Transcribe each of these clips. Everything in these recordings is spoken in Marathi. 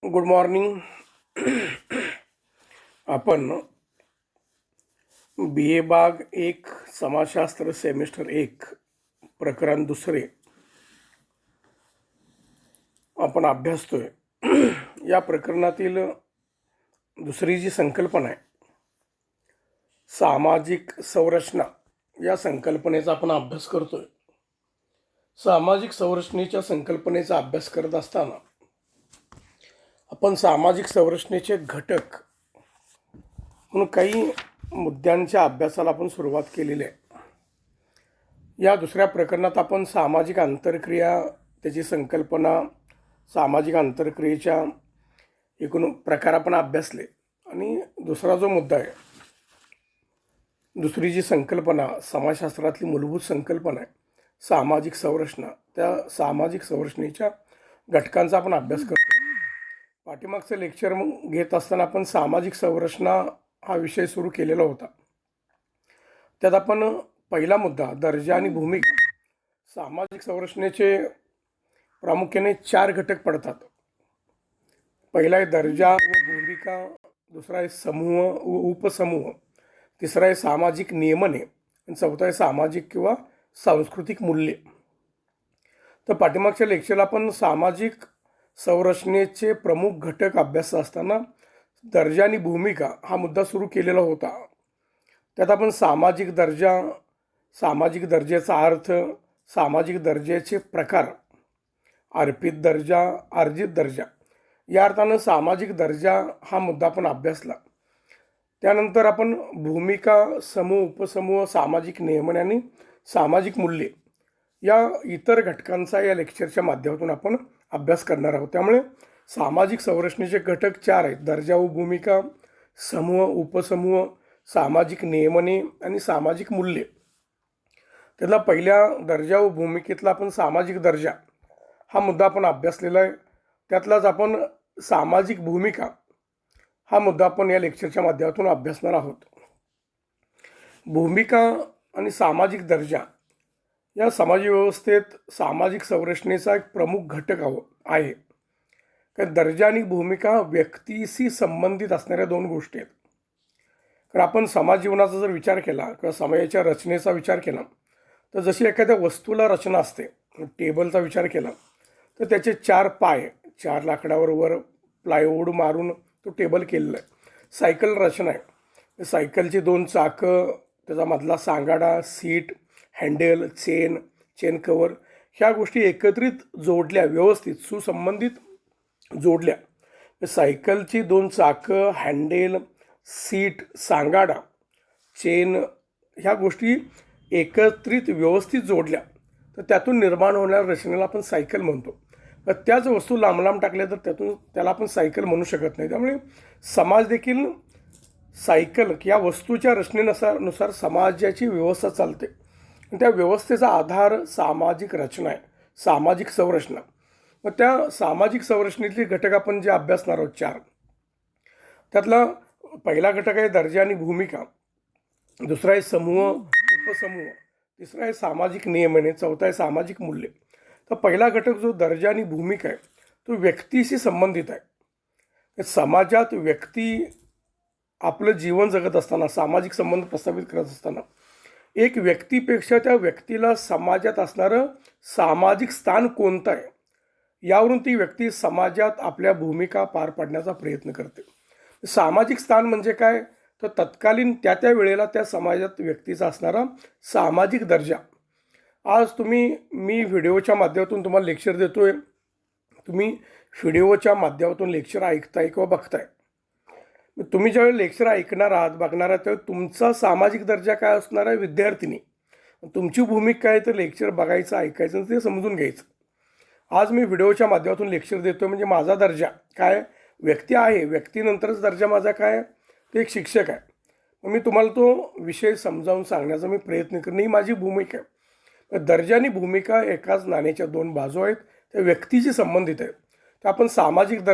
Good morning. आपण बी ए बाग एक समाजशास्त्र सेमिस्टर एक प्रकरण दुसरे आपण अभ्यासतोय. या प्रकरणातील दुसरी जी संकल्पना आहे सामाजिक संरचना, या संकल्पनेचा आपण अभ्यास करतोय. सामाजिक संरचनेच्या संकल्पनेचा अभ्यास करत असताना आपण सामाजिक संरचनेचे घटक म्हणून काही मुद्द्यांच्या अभ्यासाला आपण सुरुवात केलेली आहे. या दुसऱ्या प्रकरणात आपण सामाजिक आंतरक्रिया, त्याची संकल्पना, सामाजिक आंतरक्रियेच्या एकूण प्रकार आपण अभ्यासले. आणि दुसरा जो मुद्दा आहे, दुसरी जी संकल्पना समाजशास्त्रातली मूलभूत संकल्पना आहे सामाजिक संरचना, त्या सामाजिक संरचनेच्या घटकांचा आपण अभ्यास करतो. पाठीमागचं लेक्चर घेत असताना आपण सामाजिक संरचना हा विषय सुरू केलेला होता. त्यात आपण पहिला मुद्दा दर्जा आणि भूमिका. सामाजिक संरचनेचे प्रामुख्याने 4 घटक पडतात. पहिला आहे दर्जा व भूमिका, दुसरा आहे समूह व उपसमूह, तिसरा आहे सामाजिक नियमने आणि चौथा आहे सामाजिक किंवा सांस्कृतिक मूल्ये. तर पाठीमागच्या लेक्चरला आपण सामाजिक संरचनेचे प्रमुख घटक अभ्यास असताना दर्जा आणि भूमिका हा मुद्दा सुरू केलेला होता. त्यात आपण सामाजिक दर्जा, सामाजिक दर्जाचा अर्थ, सामाजिक दर्जाचे प्रकार, अर्पित दर्जा, अर्जित दर्जा, या अर्थानं सामाजिक दर्जा हा मुद्दा आपण अभ्यासला. त्यानंतर आपण भूमिका, समूह, उपसमूह, सामाजिक नियमन आणि सामाजिक मूल्ये या इतर घटकांचा या लेक्चरच्या माध्यमातून आपण अभ्यास करणार आहोत. त्यामुळे सामाजिक संरचनेचे घटक 4 आहेत: दर्जा व भूमिका, समूह, उपसमूह, सामाजिक नियमने आणि सामाजिक मूल्ये. त्यातला पहिल्या दर्जा व भूमिकेतला आपण सामाजिक दर्जा हा मुद्दा आपण अभ्यासलेला आहे. त्यातलाच आपण सामाजिक भूमिका हा मुद्दा आपण या लेक्चरच्या माध्यमातून अभ्यासणार आहोत. भूमिका आणि सामाजिक दर्जा या समाजव्यवस्थेत सामाजिक संरचनेचा एक प्रमुख घटक आहे. कारण दर्जा आणि भूमिका व्यक्तीशी संबंधित असणाऱ्या 2 गोष्टी आहेत. कारण आपण समाज जीवनाचा जर विचार केला किंवा समाजाच्या रचनेचा विचार केला तर जशी एखाद्या वस्तूला रचना असते, टेबलचा विचार केला तर त्याचे 4 पाय, 4 लाकडावर वर प्लायवूड मारून तो टेबल केलेला आहे. सायकल रचना आहे, सायकलची 2 चाकं, त्याचा मधला सांगाडा, सीट, हँडल, चेन कवर, ह्या गोष्टी एकत्रित जोडल्या, व्यवस्थित सुसंबंधित जोडल्या. सायकलची 2 चाकं, हँडेल, सीट, सांगाडा, चेन ह्या गोष्टी एकत्रित व्यवस्थित जोडल्या तर त्यातून निर्माण होणाऱ्या रचनेला आपण सायकल म्हणतो. तर त्याच वस्तू लांब लांब टाकल्या तर त्याला आपण सायकल म्हणू शकत नाही. त्यामुळे समाज देखील सायकल या वस्तूच्या रचनेनुसार समाजाची व्यवस्था चालते. त्या व्यवस्थेचा आधार सामाजिक रचना आहे, सामाजिक संरचना. मग त्या सामाजिक संरचनेतले घटक आपण जे अभ्यासणार आहोत 4, त्यातला पहिला घटक आहे दर्जा आणि भूमिका, दुसरा आहे समूह, उपसमूह, तिसरा आहे सामाजिक नियमने, चौथा आहे सामाजिक मूल्य. तर पहिला घटक जो दर्जा आणि भूमिका आहे तो व्यक्तीशी संबंधित आहे. समाजात व्यक्ती आपलं जीवन जगत असताना, सामाजिक संबंध प्रस्थापित करत असताना एक व्यक्तीपेक्षा त्या व्यक्तीला समाजात असणारं सामाजिक स्थान कोणतं आहे यावरून ती व्यक्ती समाजात आपल्या भूमिका पार पाडण्याचा प्रयत्न करते. सामाजिक स्थान म्हणजे काय तर तत्कालीन त्या वेळेला त्या समाजात व्यक्तीचा असणारा सामाजिक दर्जा. आज मी व्हिडिओच्या माध्यमातून तुम्हाला लेक्चर देतोय, तुम्ही व्हिडिओच्या माध्यमातून लेक्चर ऐकताय किंवा बघताय. तुम्ही ज्यावेळी लेक्चर ऐकणार आहात, बघणार आहात, त्यावेळी तुमचा सामाजिक दर्जा काय असणार आहे विद्यार्थिनी, तुमची भूमिका काय तर लेक्चर बघायचं, ऐकायचं, ते समजून घ्यायचं. आज मी व्हिडिओच्या माध्यमातून लेक्चर देतोय म्हणजे माझा दर्जा काय व्यक्ती आहे, व्यक्तीनंतरच दर्जा माझा काय ते एक शिक्षक आहे. मग मी तुम्हाला तो विषय समजावून सांगण्याचा मी प्रयत्न करणे ही माझी भूमिका आहे. दर्जा आणि भूमिका एकाच नाण्याच्या 2 बाजू आहेत, त्या व्यक्तीशी संबंधित आहेत. तर आपण सामाजिक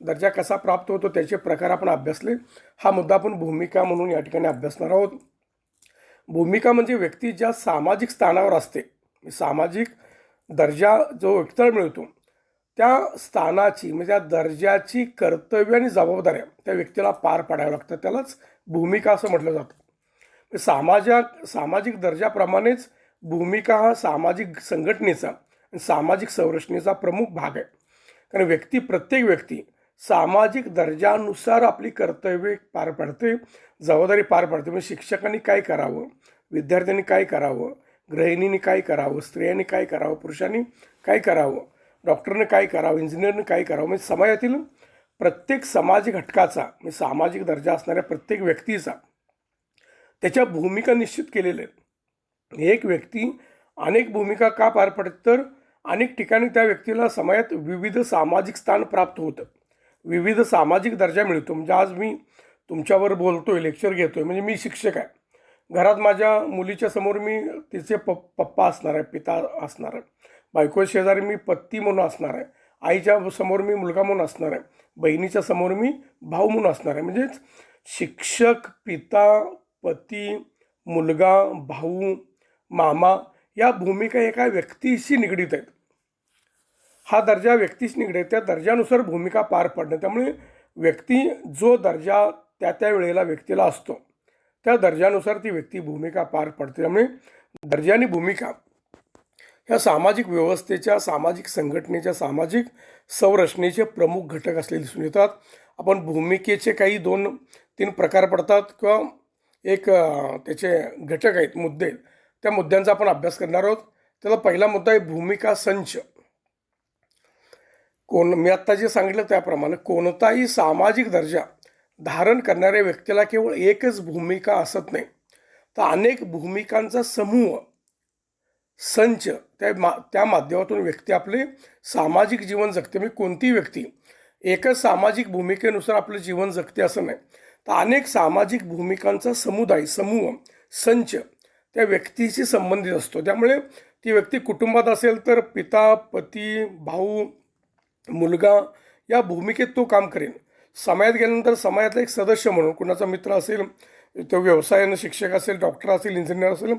दर्जा कसा प्राप्त होतो त्याचे प्रकार आपण अभ्यासले. हा मुद्दा आपण भूमिका म्हणून या ठिकाणी अभ्यासणार आहोत. भूमिका म्हणजे व्यक्ती ज्या सामाजिक स्थानावर असते, सामाजिक दर्जा जो व्यक्तीला मिळतो त्या स्थानाची म्हणजे त्या दर्जाची कर्तव्य आणि जबाबदाऱ्या त्या व्यक्तीला पार पाडाव्या लागतात. त्यालाच भूमिका असं म्हटलं जातं. सामाजिक दर्जाप्रमाणेच भूमिका हा सामाजिक संघटनेचा आणि सामाजिक संरचनेचा प्रमुख भाग आहे. कारण प्रत्येक व्यक्ती सामाजिक दर्जानुसार आपली कर्तव्ये पार पाडते, जबाबदारी पार पाडते. म्हणजे शिक्षकांनी काय करावं, विद्यार्थ्यांनी काय करावं, गृहिणींनी काय करावं, स्त्रियांनी काय करावं, पुरुषांनी काय करावं, डॉक्टरनं काय करावं, इंजिनियरनं काय करावं, म्हणजे समाजातील प्रत्येक समाजिक घटकाचा म्हणजे सामाजिक दर्जा असणाऱ्या प्रत्येक व्यक्तीचा त्याच्या भूमिका निश्चित केलेल्या आहेत. एक व्यक्ती अनेक भूमिका का पार पडते, तर अनेक ठिकाणी त्या व्यक्तीला समाजात विविध सामाजिक स्थान प्राप्त होतं, विविध सामाजिक दर्जा मिळतो. म्हणजे आज मी तुमच्यावर बोलतोय, लेक्चर घेतोय, म्हणजे मी शिक्षक आहे. घरात माझ्या मुलीच्या समोर मी तिचे पप्पा असणार आहे, पिता असणार आहे. बायको शेजारी मी पती म्हणून असणार आहे. आईच्या समोर मी मुलगा म्हणून असणार आहे. बहिणीच्या समोर मी भाऊ म्हणून असणार आहे. म्हणजेच शिक्षक, पिता, पती, मुलगा, भाऊ, मामा या भूमिका एका व्यक्तीशी निगडीत आहेत. हा दर्जा व्यक्तीशी निगडीत, त्या दर्जानुसार भूमिका पार पडणं. त्यामुळे व्यक्ती जो दर्जा त्या त्या वेळेला व्यक्तीला असतो त्या दर्जानुसार ती व्यक्ती भूमिका पार पडते. त्यामुळे दर्जा आणि भूमिका ह्या सामाजिक व्यवस्थेच्या, सामाजिक संघटनेच्या, सामाजिक संरचनेचे प्रमुख घटक असले दिसून येतात. आपण भूमिकेचे काही 2-3 प्रकार पडतात किंवा त्याचे घटक आहेत, मुद्दे आहेत. त्या मुद्द्यांचा आपण अभ्यास करणार आहोत. त्याचा पहिला मुद्दा आहे भूमिका संच. मी आत्ता जे सांगितलं त्याप्रमाणे कोणताही सामाजिक दर्जा धारण करणाऱ्या व्यक्तीला केवळ एकच भूमिका असत नाही, तर अनेक भूमिकांचा समूह, संच त्या माध्यमातून व्यक्ती आपले सामाजिक जीवन जगते. म्हणजे कोणतीही व्यक्ती एकच सामाजिक भूमिकेनुसार आपलं जीवन जगते असं नाही, तर अनेक सामाजिक भूमिकांचा समूह, संच त्या व्यक्तीशी संबंधित असतो. त्यामुळे ती व्यक्ती कुटुंबात असेल तर पिता, पती, भाऊ, मुलगा या भूमिकेत तो काम करेन. समाजात गेल्यानंतर समाजातला एक सदस्य म्हणून, कुणाचा मित्र असेल, तो व्यवसायानं शिक्षक असेल, डॉक्टर असेल, इंजिनियर असेल,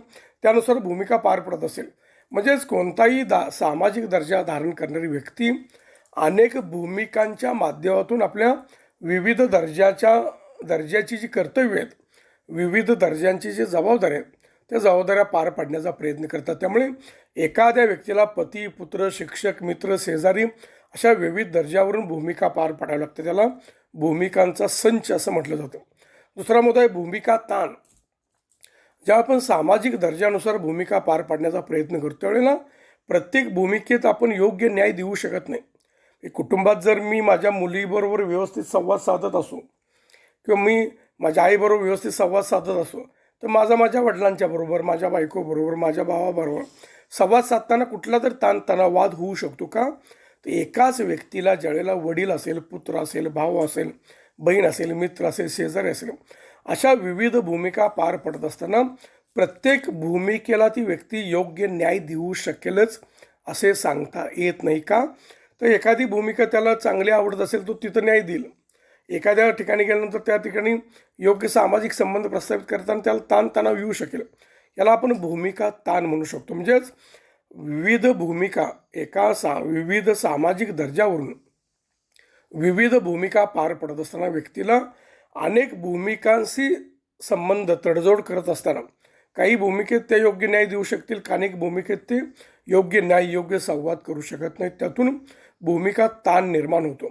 त्यानुसार भूमिका पार पडत असेल. म्हणजेच कोणताही सामाजिक दर्जा धारण करणारी व्यक्ती अनेक भूमिकांच्या माध्यमातून आपल्या विविध दर्जाची जी कर्तव्य आहेत, विविध दर्जांची जी जबाबदाऱ्या आहेत, त्या जबाबदाऱ्या पार पाडण्याचा प्रयत्न करतात. त्यामुळे एखाद्या व्यक्तीला पती, पुत्र, शिक्षक, मित्र, शेजारी अशा विविध दर्जावरून भूमिका पार पाडावी लागते. त्याला भूमिकांचा संच असं म्हटलं जातं. दुसरा मुद्दा आहे भूमिका ताण. जेव्हा आपण सामाजिक दर्जानुसार भूमिका पार पाडण्याचा प्रयत्न करतो त्यावेळेला प्रत्येक भूमिकेत आपण योग्य न्याय देऊ शकत नाही. कुटुंबात जर मी माझ्या मुलीबरोबर व्यवस्थित संवाद साधत असो किंवा मी माझ्या आईबरोबर व्यवस्थित संवाद साधत असो, तर माझ्या वडिलांच्या बरोबर, माझ्या बायकोबरोबर, माझ्या भावाबरोबर संवाद साधताना कुठला तर ताणतणावाद होऊ शकतो का? तर एकाच व्यक्तीला ज्यावेळेला वडील असेल, पुत्र असेल, भाऊ असेल, बहीण असेल, मित्र असेल, शेजारी असेल, अशा विविध भूमिका पार पडत असताना प्रत्येक भूमिकेला ती व्यक्ती योग्य न्याय देऊ शकेलच असे सांगता येत नाही. का? तर एखादी भूमिका त्याला चांगली आवडत असेल तो तिथं न्याय देईल. एखाद्या ठिकाणी गेल्यानंतर त्या ठिकाणी योग्य सामाजिक संबंध प्रस्थापित करताना त्याला ताणतणाव येऊ शकेल. याला आपण भूमिका ताण म्हणू शकतो. म्हणजेच विविध भूमिका विविध सामाजिक दर्जावरून विविध भूमिका पार पडत असताना व्यक्तीला अनेक भूमिकांशी संबंध तडजोड करत असताना काही भूमिकेत ते योग्य न्याय देऊ शकतील, अनेक भूमिकेत ते योग्य न्याय, योग्य संवाद करू शकत नाहीत. त्यातून भूमिका ताण निर्माण होतो.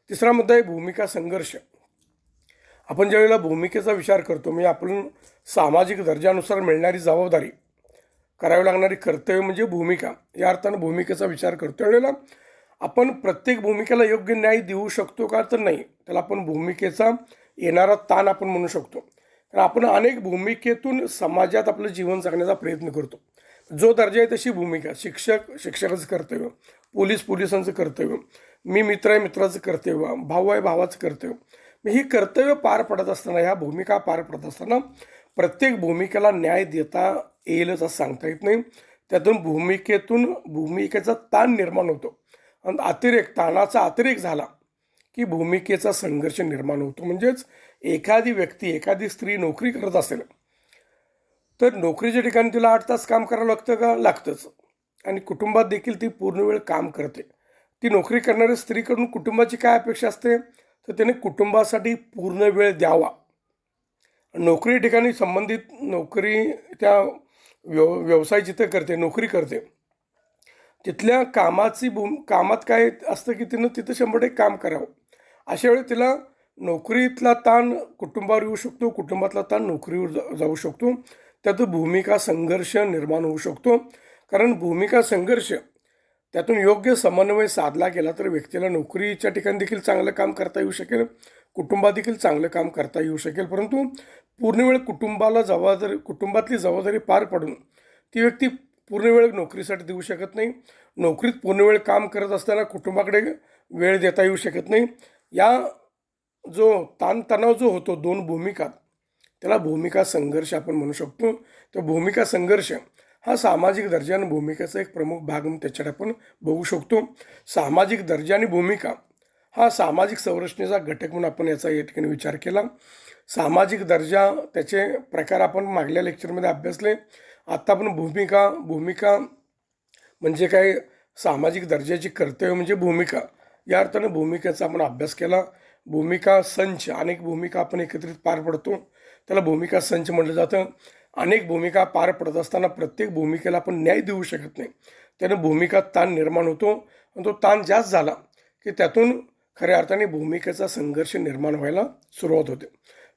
तिसरा मुद्दा आहे भूमिका संघर्ष. आपण ज्यावेळेला भूमिकेचा विचार करतो, म्हणजे आपण सामाजिक दर्जानुसार मिळणारी जबाबदारी, करावी लागणारी कर्तव्य म्हणजे भूमिका, या अर्थानं भूमिकेचा विचार करतो त्यावेळेला आपण प्रत्येक भूमिकेला योग्य न्याय देऊ शकतो का? तर नाही. त्याला आपण भूमिकेचा येणारा ताण आपण म्हणू शकतो. कारण आपण अनेक भूमिकेतून समाजात आपलं जीवन जगण्याचा प्रयत्न करतो. जो दर्जा आहे तशी भूमिका. शिक्षकाचं कर्तव्य, पोलिसांचं कर्तव्य, मी मित्र आहे मित्राचं कर्तव्य, भाऊ आहे भावाचं कर्तव्य. ही कर्तव्य पार पडत असताना, ह्या भूमिका पार पडत असताना प्रत्येक भूमिकेला न्याय देता येईलच असं सांगता येत नाही. त्यातून भूमिकेचा ताण निर्माण होतो आणि ताणाचा अतिरेक झाला की भूमिकेचा संघर्ष निर्माण होतो. म्हणजेच एखादी व्यक्ती, एखादी स्त्री नोकरी करत असेल तर नोकरीच्या ठिकाणी तिला 8 तास काम करावं लागतं का? लागतंच. आणि कुटुंबात देखील ती पूर्ण वेळ काम करते. ती नोकरी करणाऱ्या स्त्रीकडून कुटुंबाची काय अपेक्षा असते, तर त्याने कुटुंबासाठी पूर्ण वेळ द्यावा. नोकरी ठिकाणी संबंधित नोकरी त्या व्यवसाय जिथे करते, नोकरी करते, तिथल्या कामात काय असतं की तिनं तिथं 100% काम करावं. अशा वेळी तिला नोकरीतला ताण कुटुंबावर येऊ शकतो, कुटुंबातला ताण नोकरीवर जाऊ शकतो. त्यात भूमिका संघर्ष निर्माण होऊ शकतो. कारण भूमिका संघर्ष त्यातून योग्य समन्वय साधला गेला तर व्यक्तीला नोकरीच्या ठिकाणी देखील चांगलं काम करता येऊ शकेल, कुटुंबात देखील चांगलं काम करता येऊ शकेल. परंतु पूर्ण वेळ कुटुंबातली जबाबदारी पार पाडून ती व्यक्ती पूर्ण वेळ नोकरीसाठी देऊ शकत नाही. नोकरीत पूर्ण वेळ काम करत असताना कुटुंबाकडे वेळ देता येऊ शकत नाही. या जो ताणतणाव जो होतो दोन भूमिका, त्याला भूमिका संघर्ष आपण म्हणू शकतो. तर भूमिका संघर्ष हा सामाजिक दर्जा आणि भूमिकेचा एक प्रमुख भाग म्हणून त्याच्यात आपण बघू शकतो. सामाजिक दर्जा आणि भूमिका हा सामाजिक संरचनेचा घटक म्हणून आपण याचा या ठिकाणी विचार केला. सामाजिक दर्जा त्याचे प्रकार आपण मागल्या लेक्चरमध्ये अभ्यासले. आता आपण भूमिका म्हणजे काय, सामाजिक दर्जाची कर्तव्य म्हणजे भूमिका, या अर्थानं भूमिकेचा आपण अभ्यास केला. भूमिका संच, अनेक भूमिका आपण एकत्रित पार पडतो, त्याला भूमिका संच म्हटलं जातं. अनेक भूमिका पार पडत असताना प्रत्येक भूमिकेला आपण न्याय देऊ शकत नाही, त्यानं भूमिका ताण निर्माण होतो. आणि तो ताण जास्त झाला की त्यातून खऱ्या अर्थाने भूमिकेचा संघर्ष निर्माण व्हायला सुरुवात होते.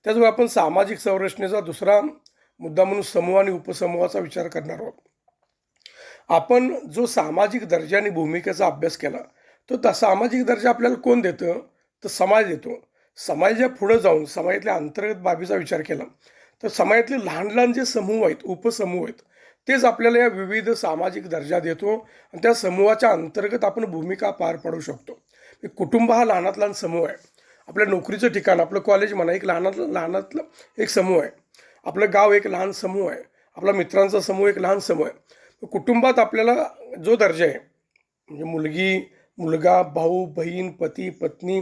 त्याचवेळी आपण सामाजिक संरचनेचा दुसरा मुद्दा म्हणून समूह आणि उपसमूहाचा विचार करणार आहोत. आपण जो सामाजिक दर्जा आणि भूमिकेचा अभ्यास केला, तो सामाजिक दर्जा आपल्याला कोण देतं, तर समाज देतो. समाजाच्या पुढं जाऊन समाजातल्या अंतर्गत बाबीचा विचार केला तर समाजातले लहान लहान जे समूह आहेत, उपसमूह आहेत, तेच आपल्याला या विविध सामाजिक दर्जा देतो. आणि त्या समूहाच्या अंतर्गत आपण भूमिका पार पाडू शकतो. कुटुंब हा लहानात लहान समूह आहे. आपल्या नोकरीचं ठिकाण, आपलं कॉलेज म्हणा, एक लहानातलं एक समूह आहे. आपलं गाव एक लहान समूह आहे. आपला मित्रांचा समूह एक लहान समूह आहे. कुटुंबात आपल्याला जो दर्जा आहे, म्हणजे मुलगी, मुलगा, भाऊ, बहीण, पती, पत्नी,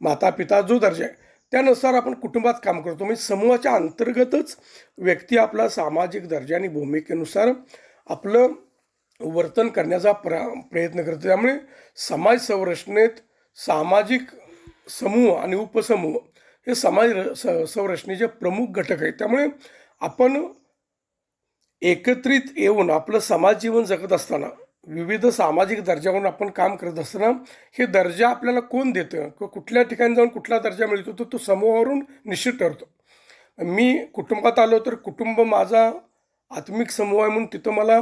माता, पिता, जो दर्जा आहे त्यानुसार आपण कुटुंबात काम करतो. म्हणजे समूहाच्या अंतर्गतच व्यक्ती आपला सामाजिक दर्जा आणि भूमिकेनुसार आपलं वर्तन करण्याचा प्रयत्न करतो. त्यामुळे समाज संरचनेत सामाजिक समूह आणि उपसमूह हे संरचनेचे प्रमुख घटक आहेत. त्यामुळे आपण एकत्रित येऊन आपलं समाज जीवन जगत असताना, विविध सामाजिक दर्जावरून आपण काम करत असताना, हे दर्जा आपल्याला कोण देतं किंवा कुठल्या ठिकाणी जाऊन कुठला दर्जा मिळतो तर तो समूहावरून निश्चित ठरतो. मी कुटुंबात आलो तर कुटुंब माझा आत्मिक समूह आहे म्हणून तिथं मला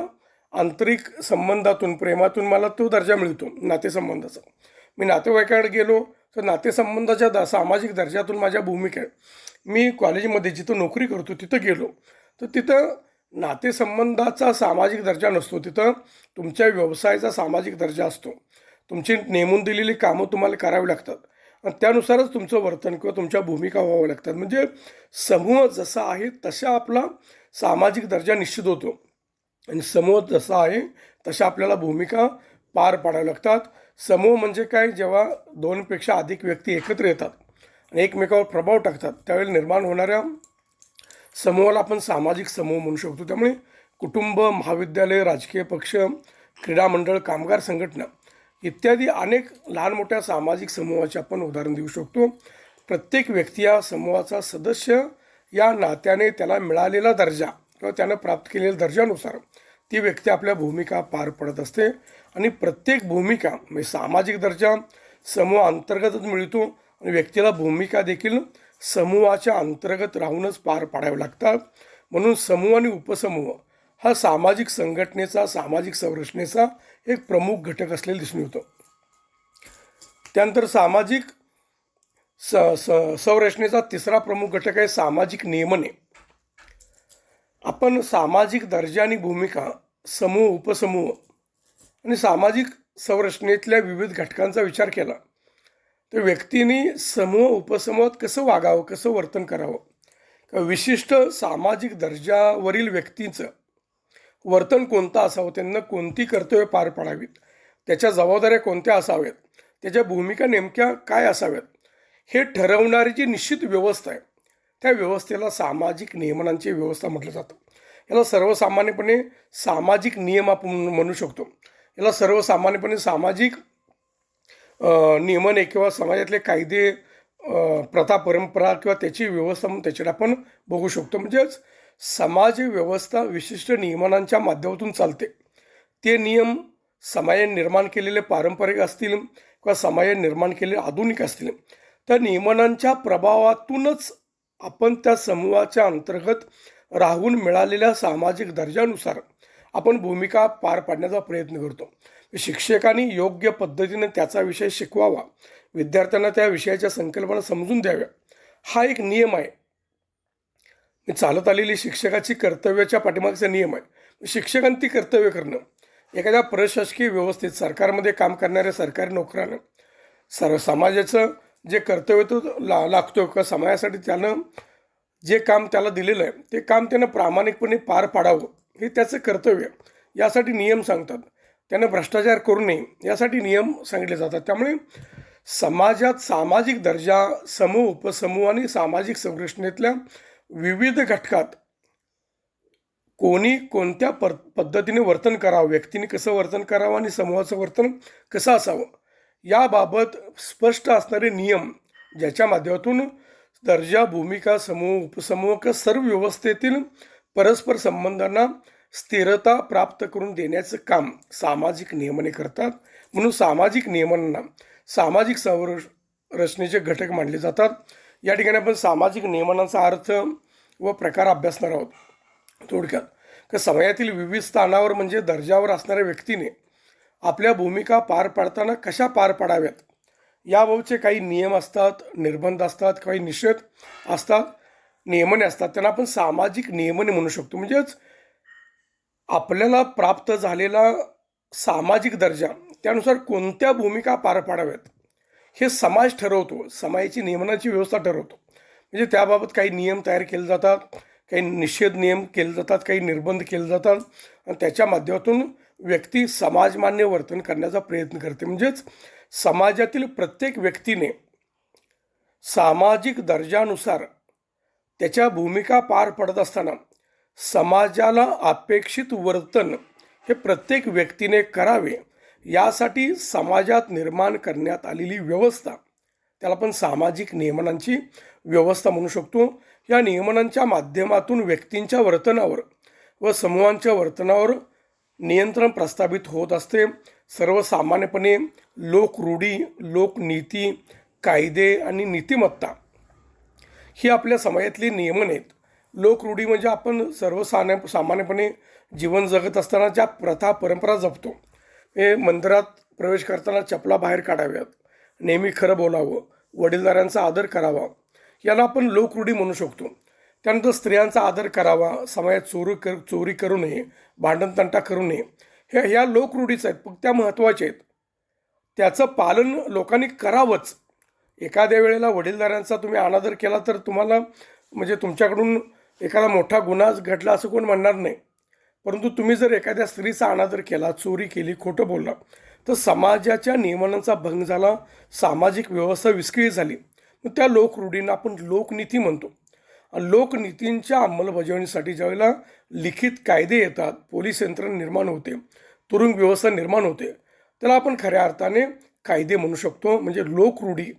आंतरिक संबंधातून, प्रेमातून मला तो दर्जा मिळतो, नातेसंबंधाचा. मी नातेवाईकाकडे गेलो तर नातेसंबंधाच्या सामाजिक दर्जातून माझ्या भूमिका आहे. मी कॉलेजमध्ये जिथं नोकरी करतो तिथं गेलो तर तिथं नातेसंबंधाचा सामाजिक दर्जा नसतो, तिथं तुमच्या व्यवसायाचा सामाजिक दर्जा असतो. तुमची नेमून दिलेली कामं तुम्हाला करावी लागतात आणि त्यानुसारच तुमचं वर्तन किंवा तुमच्या भूमिका व्हावं लागतात. म्हणजे समूह जसा आहे तसा आपला सामाजिक दर्जा निश्चित होतो आणि समूह जसा आहे तशा आपल्याला भूमिका पार पाडाव्या लागतात. समूह म्हणजे काय, जेव्हा दोनपेक्षा अधिक व्यक्ती एकत्र येतात आणि एकमेकावर प्रभाव टाकतात त्यावेळी निर्माण होणाऱ्या समूहाला आपण सामाजिक समूह म्हणू शकतो. त्यामुळे कुटुंब, महाविद्यालय, राजकीय पक्ष, क्रीडा मंडळ, कामगार संघटना इत्यादी अनेक लहान मोठ्या सामाजिक समूहाचे आपण उदाहरण देऊ शकतो. प्रत्येक व्यक्ती या समूहाचा सदस्य या नात्याने त्याला मिळालेला दर्जा किंवा त्यानं प्राप्त केलेल्या दर्जानुसार ती व्यक्ती आपल्या भूमिका पार पडत असते. आणि प्रत्येक भूमिका म्हणजे सामाजिक दर्जा समूह अंतर्गतच मिळतो आणि व्यक्तीला भूमिका देखील समूहाच्या अंतर्गत राहूनच पार पाडावे लागतात. म्हणून समूह आणि उपसमूह हा सामाजिक संघटनेचा, सामाजिक संरचनेचा एक प्रमुख घटक असलेला दिसून येतो. त्यानंतर सामाजिक संरचनेचा तिसरा प्रमुख घटक आहे सामाजिक नियमने. आपण सामाजिक दर्जा आणि भूमिका, समूह, उपसमूह आणि सामाजिक संरचनेतल्या विविध घटकांचा विचार केला तर व्यक्तीने समूह उपसमूहात कसं वागावं, कसं वर्तन करावं, विशिष्ट सामाजिक दर्जावरील व्यक्तींचं वर्तन कोणतं असावं, त्यांना कोणती कर्तव्य पार पाडावीत, त्याच्या जबाबदाऱ्या कोणत्या असाव्यात, त्याच्या भूमिका नेमक्या काय असाव्यात, हे ठरवणारी जी निश्चित व्यवस्था आहे त्या व्यवस्थेला सामाजिक नियमनांची व्यवस्था म्हटलं जातं. याला सर्वसामान्यपणे सामाजिक नियम आपण म्हणू शकतो. याला सर्वसामान्यपणे सामाजिक नियमने किंवा समाजातले कायदे, प्रथा परंपरा किंवा त्याची व्यवस्था म्हणून त्याच्यात आपण बघू शकतो. म्हणजेच समाज व्यवस्था विशिष्ट नियमांच्या माध्यमातून चालते. ते नियम समाजाने निर्माण केलेले पारंपरिक असतील किंवा समाजाने निर्माण केलेले आधुनिक असतील, त्या नियमांच्या प्रभावातूनच आपण त्या समूहाच्या अंतर्गत राहून मिळालेल्या सामाजिक दर्जानुसार आपण भूमिका पार पाडण्याचा प्रयत्न करतो. शिक्षकांनी योग्य पद्धतीने त्याचा विषय शिकवावा, विद्यार्थ्यांना त्या विषयाच्या संकल्पना समजून द्याव्या, हा एक नियम आहे. चालत आलेली शिक्षकाची कर्तव्याच्या पाठीमागचा नियम आहे. शिक्षकांनी ती कर्तव्य करणं. एखाद्या प्रशासकीय व्यवस्थेत सरकारमध्ये काम करणाऱ्या सरकारी नोकरानं समाजाचं जे कर्तव्य तो लागतो किंवा समाजासाठी त्यानं जे काम त्याला दिलेलं आहे ते काम त्यानं प्रामाणिकपणे पार पाडावं, हे त्याचं कर्तव्य. यासाठी नियम सांगतात. त्यानं भ्रष्टाचार करू नये यासाठी नियम सांगितले जातात. त्यामुळे समाजात सामाजिक दर्जा, समूह, उपसमूह आणि सामाजिक संरचनेतल्या विविध घटकात कोणी कोणत्या पद्धतीने वर्तन करावं, व्यक्तीने कसं वर्तन करावं आणि समूहाचं वर्तन कसं असावं, याबाबत स्पष्ट असणारे नियम, ज्याच्या माध्यमातून दर्जा, भूमिका, समूह, उपसमूह किंवा सर्व व्यवस्थेतील परस्पर संबंधांना स्थिरता प्राप्त करून देण्याचं काम सामाजिक नियमने करतात. म्हणून सामाजिक नियमांना सामाजिक संरचनेचे घटक मानले जातात. या ठिकाणी आपण सामाजिक नियमांचा अर्थ व प्रकार अभ्यासणार आहोत. थोडक्यात का समाजातील विविध स्थानावर म्हणजे दर्जावर असणाऱ्या व्यक्तीने आपल्या भूमिका पार पाडताना कशा पार पाडाव्यात, याबाबतचे काही नियम असतात, निर्बंध असतात, काही निषेध असतात, नियमने असतात. त्यांना आपण सामाजिक नियमने म्हणू शकतो. म्हणजेच आपल्याला प्राप्त झालेला सामाजिक दर्जा, त्यानुसार कोणत्या भूमिका पार पाडाव्यात हे समाज ठरवतो, समाजाची नियमनाची व्यवस्था ठरवतो. म्हणजे त्याबाबत काही नियम तयार केले जातात, काही निषेध नियम केले जातात, काही निर्बंध केले जातात आणि त्याच्या माध्यमातून व्यक्ती समाजमान्य वर्तन करण्याचा प्रयत्न करते. म्हणजेच समाजातील प्रत्येक व्यक्तीने सामाजिक दर्जानुसार त्याच्या भूमिका पार पडत असताना समाजाला अपेक्षित वर्तन हे प्रत्येक व्यक्तीने करावे, यासाठी समाजात निर्माण करण्यात आलेली व्यवस्था, त्याला आपण सामाजिक नियमनांची व्यवस्था म्हणू शकतो. या नियमनांच्या माध्यमातून व्यक्तींच्या वर्तनावर व समूहांच्या वर्तनावर नियंत्रण प्रस्थापित होत असते. सर्वसामान्यपणे लोकरूढी, लोकनीती, कायदे आणि नीतिमत्ता ही आपल्या समाजातली नियमन आहेत. लोकरूढी म्हणजे आपण सामान्यपणे जीवन जगत असताना ज्या प्रथा परंपरा जपतो. हे मंदिरात प्रवेश करताना चपला बाहेर काढाव्यात, नेहमी खरं बोलावं, वडीलधाऱ्यांचा आदर करावा, याला आपण लोकरूढी म्हणू शकतो. त्यानंतर स्त्रियांचा आदर करावा, समाजात चोरी करू नये, भांडणतंटा करू नये, ह्या लोकरूढीच आहेत, पण त्या महत्त्वाच्या आहेत. त्याचं पालन लोकांनी करावंच. एखाद्या वेळेला वडीलधाऱ्यांचा तुम्ही अनादर केला तर तुम्हाला म्हणजे तुमच्याकडून एखादा मोठा गुन्हा घडला असं कोण म्हणणार नाही. परंतु तुम्ही जर एखाद्या स्त्रीचा अनादर केला, चोरी केली, खोटं बोलला, तर समाजाच्या नियमांचा भंग झाला, सामाजिक व्यवस्था विस्कळीत झाली. मग त्या लोकरूढींना आपण लोकनीती म्हणतो. लोकनीतींच्या अंमलबजावणीसाठी ज्यावेळेला लिखित कायदे येतात, पोलीस यंत्रणा निर्माण होते, तुरुंग व्यवस्था निर्माण होते, त्याला आपण खऱ्या अर्थाने कायदे म्हणू शकतो. म्हणजे लोकरूढी,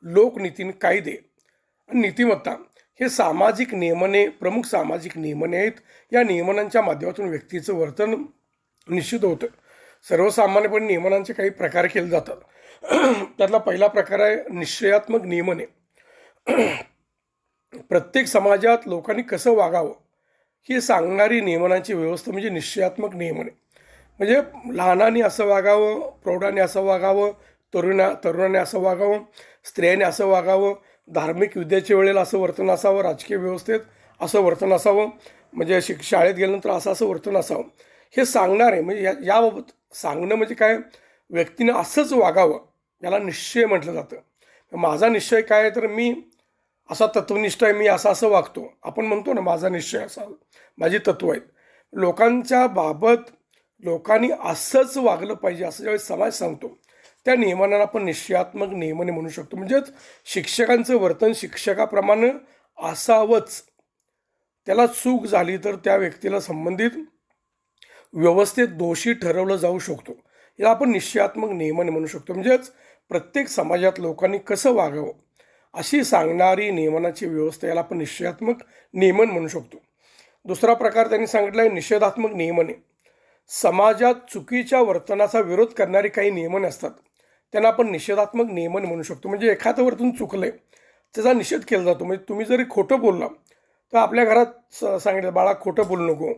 लोकनीती, कायदे आणि नीतिमत्ता हे सामाजिक नियमने, प्रमुख सामाजिक नियमने आहेत. या नियमनांच्या माध्यमातून व्यक्तीचं वर्तन निश्चित होतं. सर्वसामान्यपणे नियमनांचे काही प्रकार केले जातात. त्यातला पहिला प्रकार आहे निश्चयात्मक नियमने. प्रत्येक समाजात लोकांनी कसं वागावं हे सांगणारी नियमनांची व्यवस्था म्हणजे निश्चयात्मक नियमने. म्हणजे लहानांनी असं वागावं, प्रौढांनी असं वागावं, तरुणाने असं वागावं, स्त्रियांनी असं वागावं, धार्मिक विद्याच्या वेळेला असं वर्तन असावं, राजकीय व्यवस्थेत असं वर्तन असावं, म्हणजे शाळेत गेल्यानंतर असं वर्तन असावं, हे सांगणार आहे. म्हणजे याबाबत सांगणं म्हणजे काय, व्यक्तीनं असंच वागावं, याला निश्चय म्हटलं जातं. माझा निश्चय काय आहे तर मी असा तत्वनिष्ठ आहे, मी असं वागतो. आपण म्हणतो ना माझा निश्चय असा, माझी तत्व आहेत. लोकांच्या बाबत लोकांनी असंच वागलं पाहिजे असं ज्यावेळेस समाज सांगतो, त्या नियमांना आपण निश्चयात्मक नियमने म्हणू शकतो. म्हणजेच शिक्षकांचं वर्तन शिक्षकाप्रमाणे असावंच. त्याला चूक झाली तर त्या व्यक्तीला संबंधित व्यवस्थेत दोषी ठरवलं जाऊ शकतो. याला आपण निश्चयात्मक नियमने म्हणू शकतो. म्हणजेच प्रत्येक समाजात लोकांनी कसं वागावं अशी सांगणारी नियमनाची व्यवस्था याला आपण निश्चयात्मक नियमन म्हणू शकतो. दुसरा प्रकार त्यांनी सांगितला आहे निषेधात्मक नियमने. समाजात चुकीच्या वर्तनाचा विरोध करणारी काही नियमने असतात, त्यांना आपण निषेधात्मक नियमन म्हणू शकतो. म्हणजे एखादं वर्तन चुकलं आहे त्याचा निषेध केला जातो. म्हणजे तुम्ही जरी खोटं बोलला तर आपल्या घरात सांगितलं बाळा खोटं बोलू नको,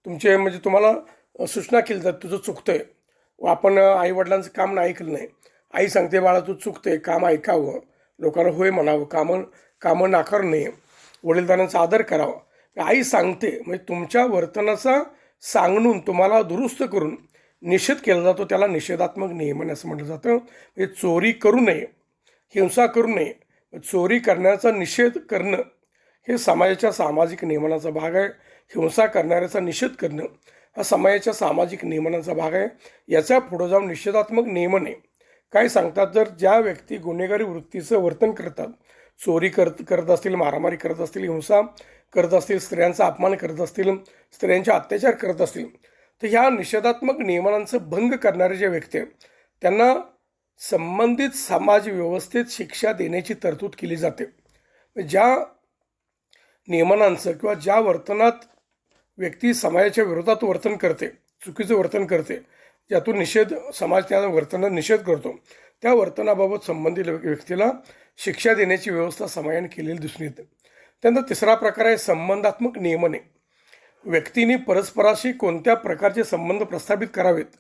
तुमचे म्हणजे तुम्हाला सूचना केली जात तुझं चुकतंय, आपण आईवडिलांचं काम नाही ऐकलं नाही, आई सांगते बाळा तू चुकतंय, काम ऐकावं, लोकांना होय म्हणावं, कामं नाकारू नये, वडीलधाऱ्यांचा आदर करावा. आई सांगते म्हणजे तुमच्या वर्तनाचा सांगून तुम्हाला दुरुस्त करून निषेध केला जातो, त्याला निषेधात्मक नियमन असं म्हटलं जातं. म्हणजे चोरी करू नये, हिंसा करू नये, चोरी करण्याचा निषेध करणं हे समाजाच्या सामाजिक नियमनाचा भाग आहे. हिंसा करणाऱ्याचा निषेध करणं हा समाजाच्या सामाजिक नियमनाचा भाग आहे. याच्या पुढं जाऊन निषेधात्मक नियमने काय सांगतात, जर ज्या व्यक्ती गुन्हेगारी वृत्तीचं वर्तन करतात, चोरी करत असतील, मारामारी करत असतील, हिंसा करत असतील, स्त्रियांचा अपमान करत असतील, स्त्रियांचे अत्याचार करत असतील, तर ह्या निषेधात्मक नियमनांचं भंग करणारे जे व्यक्ती आहेत त्यांना संबंधित समाज व्यवस्थेत शिक्षा देण्याची तरतूद केली जाते. ज्या नियमनांचं किंवा ज्या वर्तनात व्यक्ती समाजाच्या विरोधात वर्तन करते, चुकीचं वर्तन करते, ज्यातून समाज त्या वर्तनात निषेध करतो, त्या वर्तनाबाबत संबंधित व्यक्तीला शिक्षा देण्याची व्यवस्था समाजाने केलेली दिसून येते. त्यानंतर तिसरा प्रकार आहे संबंधात्मक नियमने. व्यक्तींनी परस्पराशी कोणत्या प्रकारचे संबंध प्रस्थापित करावेत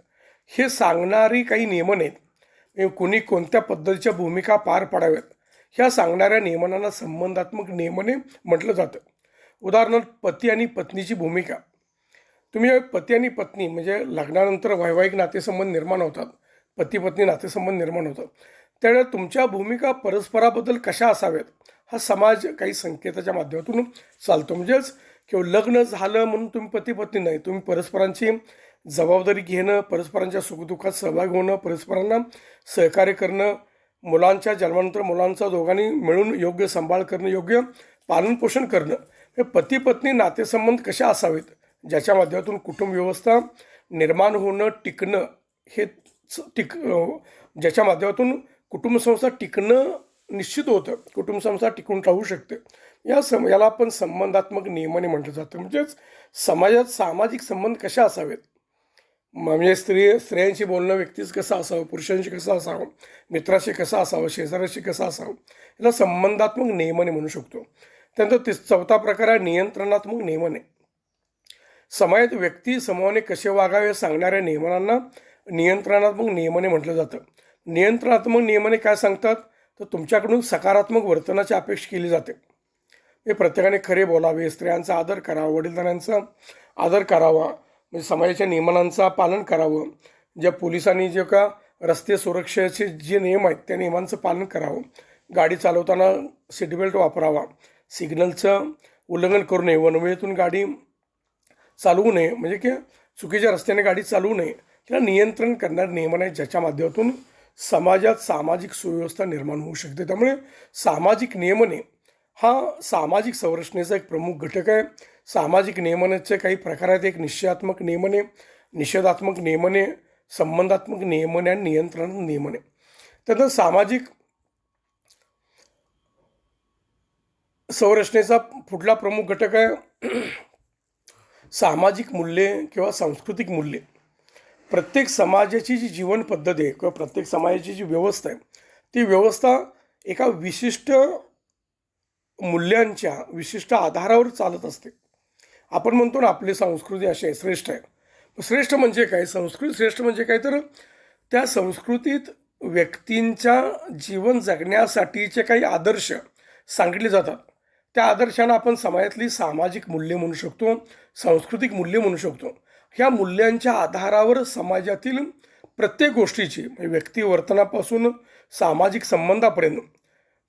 हे सांगणारी काही नियमन आहेत. कुणी कोणत्या पद्धतीच्या भूमिका पार पाडाव्यात ह्या सांगणाऱ्या नियमनांना संबंधात्मक नियमने म्हटलं जातं. उदाहरणार्थ पती आणि पत्नीची भूमिका. तुम्ही पती आणि पत्नी म्हणजे लग्नानंतर वैवाहिक नातेसंबंध निर्माण होतात, पती पत्नी नातेसंबंध निर्माण होतात, त्यावेळेला तुमच्या भूमिका परस्पराबद्दल कशा असाव्यात हा समाज काही संकेताच्या माध्यमातून चालतो. म्हणजेच किंवा लग्न झालं म्हणून तुम्ही पती पत्नी नाही, तुम्ही परस्परांची जबाबदारी घेणं, परस्परांच्या सुखदुःखात सहभागी होणं, परस्परांना सहकार्य करणं, मुलांच्या जन्मानंतर मुलांचा दोघांनी मिळून योग्य सांभाळ करणं, योग्य पालनपोषण करणं, हे पती पत्नी नातेसंबंध कशा असावेत ज्याच्या माध्यमातून कुटुंब व्यवस्था निर्माण होणं, टिकणं, हे ज्याच्या माध्यमातून कुटुंबसंस्था टिकणं निश्चित होतं, कुटुंबसंस्था टिकून राहू शकते. याला आपण संबंधात्मक नियमने म्हटलं जातं. म्हणजेच समाजात सामाजिक संबंध कशा असावेत, म्हणजे स्त्रियांशी बोलणं व्यक्तीच कसं असावं, पुरुषांशी कसं असावं, मित्राशी कसं असावं, शेजाऱ्याशी कसं असावं, याला संबंधात्मक नियमने म्हणू शकतो. त्यानंतर चौथा प्रकार आहे नियंत्रणात्मक नियमने. समाजात व्यक्ती समूहाने कसे वागावे सांगणाऱ्या नियमनांना नियंत्रणात्मक नियमने म्हटलं जातं. नियंत्रणात्मक नियमने काय सांगतात, तर तुमच्याकडून सकारात्मक वर्तनाची अपेक्षा केली जाते. हे प्रत्येकाने खरे बोलावे, स्त्रियांचा आदर करावा, वडीलधाऱ्यांचा आदर करावा, म्हणजे समाजाच्या नियमनांचं पालन करावं. ज्या पोलिसांनी जे का रस्ते सुरक्षेचे जे नियम आहेत त्या नियमांचं पालन करावं. गाडी चालवताना सीटबेल्ट वापरावा, सिग्नलचं उल्लंघन करू नये, वनवेतून गाडी चालवू नये, म्हणजे की चुकीच्या रस्त्याने गाडी चालवू नये. त्याला नियंत्रण करणारे नियमन आहेत ज्याच्या माध्यमातून समाजात सामाजिक सुव्यवस्था निर्माण होऊ शकते. त्यामुळे सामाजिक नियमने हा सामाजिक संरचनेचा एक प्रमुख घटक आहे. सामाजिक नियमनाचे काही प्रकार आहेत. एक निश्चयात्मक नियमने, निषेधात्मक नियमने, संबंधात्मक नियमने आणि नियंत्रणात्मक नियमने. त्यानंतर सामाजिक संरचनेचा पुढला प्रमुख घटक आहे सामाजिक मूल्ये किंवा सांस्कृतिक मूल्ये. प्रत्येक समाजाची जी जीवन पद्धती आहे किंवा प्रत्येक समाजाची जी व्यवस्था आहे ती व्यवस्था एका विशिष्ट मूल्यांच्या विशिष्ट आधारावर चालत असते. आपण म्हणतो ना आपली संस्कृती अशी आहे, श्रेष्ठ आहे. श्रेष्ठ म्हणजे काय, संस्कृती श्रेष्ठ म्हणजे काय, तर त्या संस्कृतीत व्यक्तींच्या जीवन जगण्यासाठीचे काही आदर्श सांगितले जातात. त्या आदर्शांना आपण समाजातली सामाजिक मूल्ये म्हणू शकतो, सांस्कृतिक मूल्ये म्हणू शकतो. ह्या मूल्यांच्या आधारावर समाजातील प्रत्येक गोष्टीची म्हणजे व्यक्ती वर्तनापासून सामाजिक संबंधापर्यंत,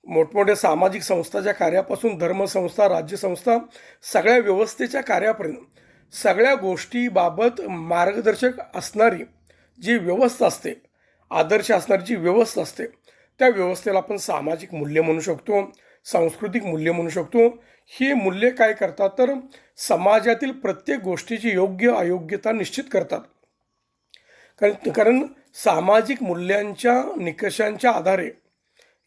मोठमोठ्या सामाजिक संस्थाच्या कार्यापासून धर्मसंस्था, राज्यसंस्था, सगळ्या व्यवस्थेच्या कार्यापर्यंत सगळ्या गोष्टीबाबत मार्गदर्शक असणारी जी व्यवस्था असते, आदर्श असणारी जी व्यवस्था असते, त्या व्यवस्थेला आपण सामाजिक मूल्य म्हणू शकतो, सांस्कृतिक मूल्य म्हणू शकतो. ही मूल्ये काय करतात, तर समाजातील प्रत्येक गोष्टीची योग्य अयोग्यता निश्चित करतात. कारण सामाजिक मूल्यांच्या निकषांच्या आधारे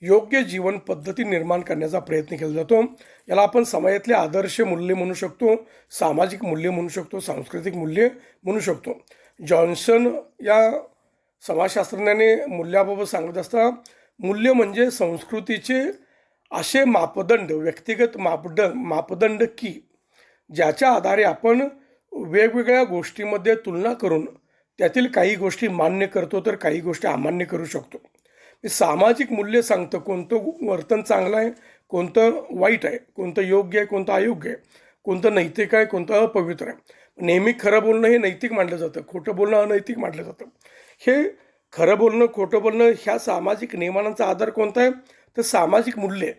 योग्य जीवन पद्धती निर्माण करण्याचा प्रयत्न केला जातो. याला आपण समाजातले आदर्श मूल्य म्हणू शकतो, सामाजिक मूल्य म्हणू शकतो, सांस्कृतिक मूल्य म्हणू शकतो. जॉन्सन या समाजशास्त्रज्ञाने मूल्याबाबत सांगत असता, मूल्य म्हणजे संस्कृतीचे असे मापदंड, व्यक्तिगत मापदंड की ज्याच्या आधारे आपण वेगवेगळ्या गोष्टींमध्ये तुलना करून त्यातील काही गोष्टी मान्य करतो तर काही गोष्टी अमान्य करू शकतो. सामाजिक मूल्य सांगतं कोणतं वर्तन चांगलं आहे, कोणतं वाईट आहे, कोणतं योग्य आहे, कोणतं अयोग्य आहे, कोणतं नैतिक आहे, कोणतं अपवित्र आहे. नेहमी खरं बोलणं हे नैतिक मानलं जातं, खोटं बोलणं अनैतिक मानलं जातं. हे खरं बोलणं, खोटं बोलणं ह्या सामाजिक नियमांचा आधार कोणता आहे तर सामाजिक मूल्य.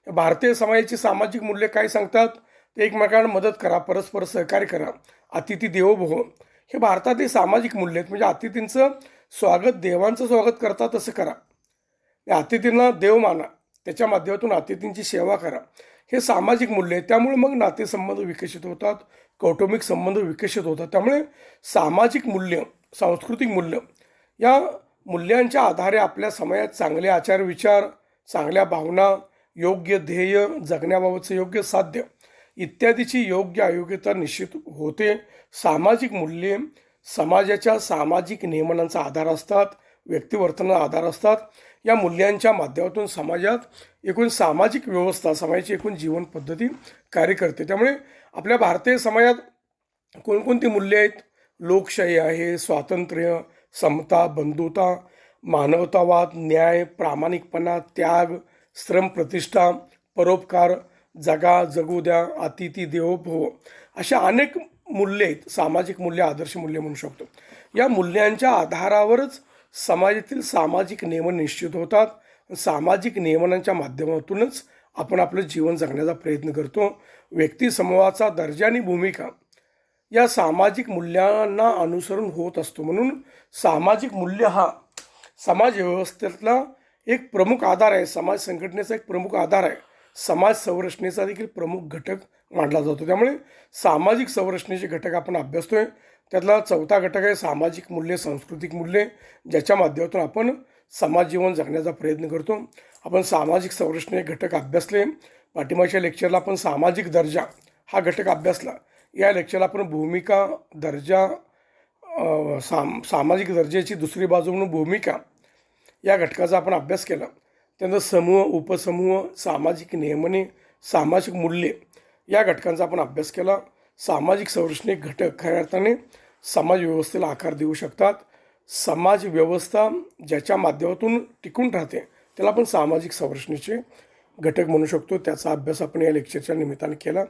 भारतीय समाजाची सामाजिक मूल्य काय सांगतात? ते एकमेकांना मदत करा, परस्पर सहकार्य करा, अतिथी देवो भव, हे भारतातील सामाजिक मूल्य आहेत. म्हणजे अतिथींचं स्वागत देवांचं स्वागत करता तसं करा, अतिथींना देव माना, त्याच्या माध्यमातून अतिथींची सेवा करा, हे सामाजिक मूल्य आहे. त्यामुळे मग नातेसंबंध विकसित होतात, कौटुंबिक संबंध विकसित होतात. त्यामुळे सामाजिक मूल्य, सांस्कृतिक मूल्य या मूल्यांच्या आधारे आपल्या समाजात चांगले आचार विचार, चांगल्या भावना, योग्य ध्येय, जगण्याबाबतचं योग्य साध्य इत्यादीची योग्य अयोग्यता निश्चित होते. सामाजिक मूल्ये समाजाच्या सामाजिक नियमनांचा आधार असतात, व्यक्तिवर्तनाचा आधार असतात. या मूल्यांच्या माध्यमातून समाजात एकूण सामाजिक व्यवस्था, समाजाची एकूण जीवन पद्धती कार्य करते. त्यामुळे आपल्या भारतीय समाजात कोणकोणती मूल्ये आहेत? लोकशाही आहे, स्वातंत्र्य, समता, बंधुता, मानवतावाद, न्याय, प्रामाणिकपणा, त्याग, श्रम प्रतिष्ठा, परोपकार, जगा जगू द्या, अतिथी देवो भव, अशा अनेक मूल्ये आहेत. सामाजिक मूल्य, आदर्श मूल्य म्हणू शकतो. या मूल्यांच्या आधारावरच समाजातील सामाजिक नियमन निश्चित होतात. सामाजिक नियमनांच्या माध्यमातूनच आपण आपलं जीवन जगण्याचा प्रयत्न करतो. व्यक्ती समूहाचा दर्जा आणि भूमिका या सामाजिक मूल्यांना अनुसरून होत असतो. म्हणून सामाजिक मूल्य हा समाज व्यवस्थेतला एक प्रमुख आधार आहे, समाज संघटनेचा एक प्रमुख आधार आहे, समाज संरचनेचा देखील प्रमुख घटक मानला जातो. त्यामुळे सामाजिक संरचनेचे घटक आपण अभ्यासतोय. त्यातला चौथा घटक आहे सामाजिक मूल्य, सांस्कृतिक मूल्ये, ज्याच्या माध्यमातून आपण समाज जीवन जगण्याचा प्रयत्न करतो. आपण सामाजिक संरचने घटक अभ्यासले. पाठिंबाच्या लेक्चरला आपण सामाजिक दर्जा हा घटक अभ्यासला. या लेक्चरला आपण भूमिका, दर्जा, सामाजिक दर्जाची दुसरी बाजू म्हणून भूमिका या घटकाचा आपण अभ्यास केला. त्यानंतर समूह, उपसमूह, सामाजिक नियमने, सामाजिक मूल्ये या घटकांचा आपण अभ्यास केला. सामाजिक संरचनेक घटक खऱ्या अर्थाने समाज व्यवस्थेला आकार देऊ शकतात. समाज व्यवस्था ज्याच्या माध्यमातून टिकून राहते त्याला आपण सामाजिक संरचनेचे घटक म्हणू शकतो. त्याचा अभ्यास आपण या लेक्चरच्या निमित्ताने केला.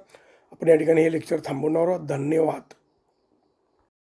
आपण या ठिकाणी हे लेक्चर थांबवणार आहोत. धन्यवाद.